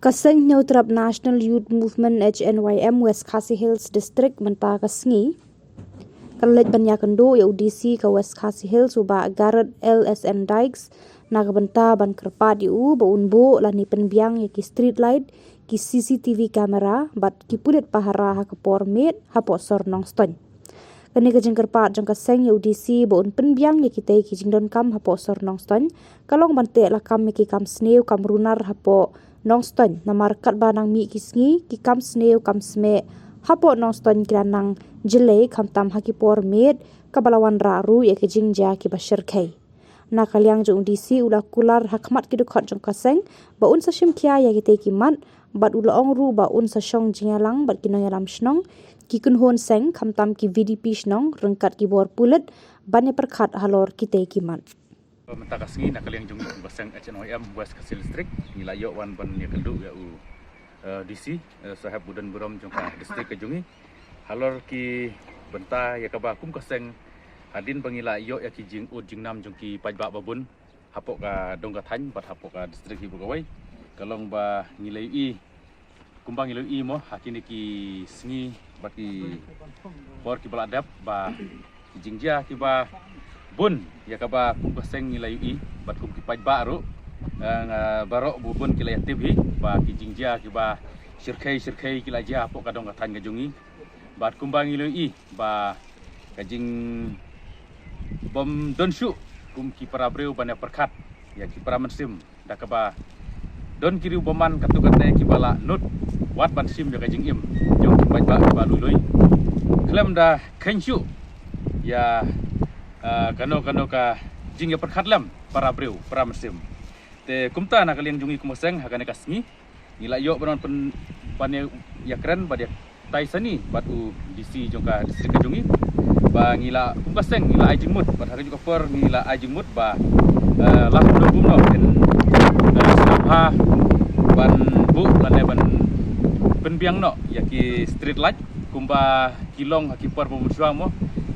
Kaseng Neutrap National Youth Movement HNYM West Khasi Hills District menta kasngi kalej banyakendo ya UDC ke West Khasi Hills uba Garret LSN Dykes naga benta ban kerpa di ba unbo lani penbiang ya ki street light ki CCTV kamera bat ki pulit pahara ha ke pormet ha posor nong ston kani ka jeng kerpa jeng kaseng ya UDC ba un penbiang ya ki ki jingdon kam ha posor nong ston kalong bante la kam ki kam sneu kam runar ha po Nongston na markat ba nang mi kisngi ki kam sneu kam sme hapo nongston kranang jele kam tam haki por med kabalawan raru ya ke jingja ki bashir kai na kalyang jong DC ula kular hakmat ki dokot jong kaseng ba un sa shim kya ya ki te ki mat bat ula ong ru ba un sa shong jingalang bat kinong yalam shnong ki kun hon seng kam tam ki VDP shnong rengkat ki bor pulet banya perkhat halor ki te ki mat Menta kasngi nak kalian jungi basang HNYM West Khasi District nilayo wan ban ya keldu ya DC sahab budan burom jongka district ke jungi halor ki benta ya kaba kum kaseng hadin bangila yo ya ki jing ud jingnam jongki pajba babun hapok ka dongka thany bat hapok ka district hi bugawai kalong ba ngilai i kumbang ngilai i mo hakini ki sngi bat ki bor ki baladap ba jingja ki ba bun ya kaba kum kaseng nilai i bat kum ki pajba ru barok bubun kilai tv ba ki jingja ki ba sirkai kila ja po kadong katan gajungi bat kumbang nilai i ba kajing bom donshu kum ki para breu banya perkat ya ki para mensim da kaba don kiri boman katu-katu ki bala nut wat ban sim ya kajing im jong ki pajba ba lului klem da kenshu ya kano ka jingga perkhatlam para breu para mesim te kumta nak kalian jungi kumaseng hakane kasngi ngila yo banon pen pane yakran badia taisani batu DC jongka distrik jungi ba ngila kumaseng ngila ajingmut bat hari juga per ngila ajingmut ba lah no den sabha ban bu lane ban penbiang no yaki street light kumba kilong haki per pemuswa mo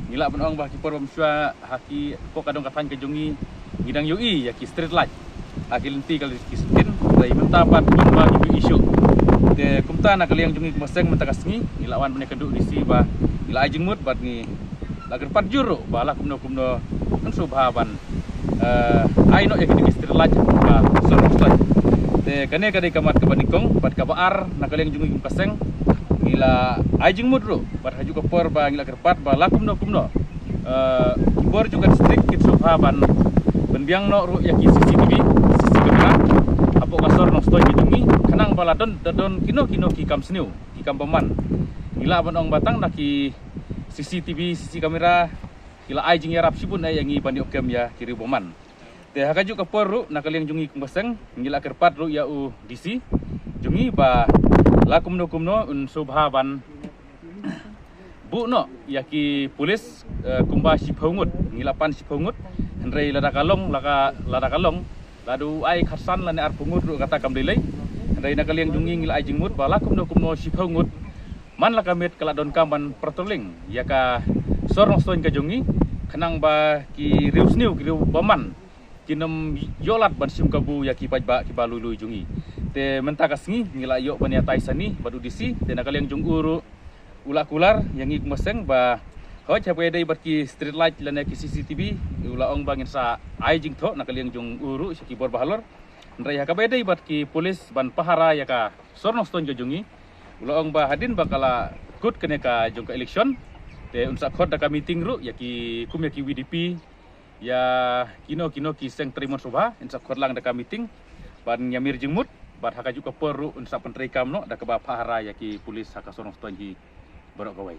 ngila penong bah kipor bamsua haki ko kadong katan kejungi ngidang yui ya ki street light haki lenti kali ki skin dai mentapat kumba ki isu de kumta na kali yang jungi kumaseng menta kasngi ngila wan bane keduk disi ba ngila ajing mut bat ngi lager pat juru bala kumno kan subhaban aino ya ki street light ba sorong light de kane kadai kamat kebanikong bat kabar na kali yang jungi kumaseng ngila ajing mudro bat haju ke por ba ngila kerpat ba lakum no bor juga distrik kit subhaban benbiang no ru ya ki CCTV kamera apo kasor no stoi bidungi kanang baladon dadon kino ki kam sneu ki kam peman ngila banong batang na ki CCTV kamera ngila ajing yarap sipun ay yangi bandi okem ya kiri boman te hakaju ke por ru na kaliang jungi kumbaseng ngila kerpat ru ya u DC jungi ba lakum no un subhaban bu no yaki polis kumba siphongut ngilapan siphongut hendrei lada kalong ladu ai khasan lane ar pungut ru kata kam delay hendrei na kaliang jungi ngila ai jingmut ba lakum no siphongut man la kamet kala don kaman patrolling yaka sorong stoin ka jungi kanang ba ki rius new ki baman kinom yolat ban sim kabu yaki pajba ki balului jungi te menta kasngi ngila yo bania taisani badu disi te na kaliang jung uru ula kular yang ik meseng ba ho chape dai barki street light lana ki CCTV ula ong bangin sa ai jing tho na kaliang jung uru siki bor bahalor ndrai ha kabe dai barki polis ban pahara ya ka sorno ston jungi ula ong ba hadin bakala kut kene ka jung ka election te unsa khod da ka meeting ru yaki kum yaki WDP ya kino ki seng trimon subha insa khod lang da ka meeting ban nyamir jengmut bat haka juga perlu unsa penteri kamno da keba pahara yaki polis haka sorong stonji borok gawai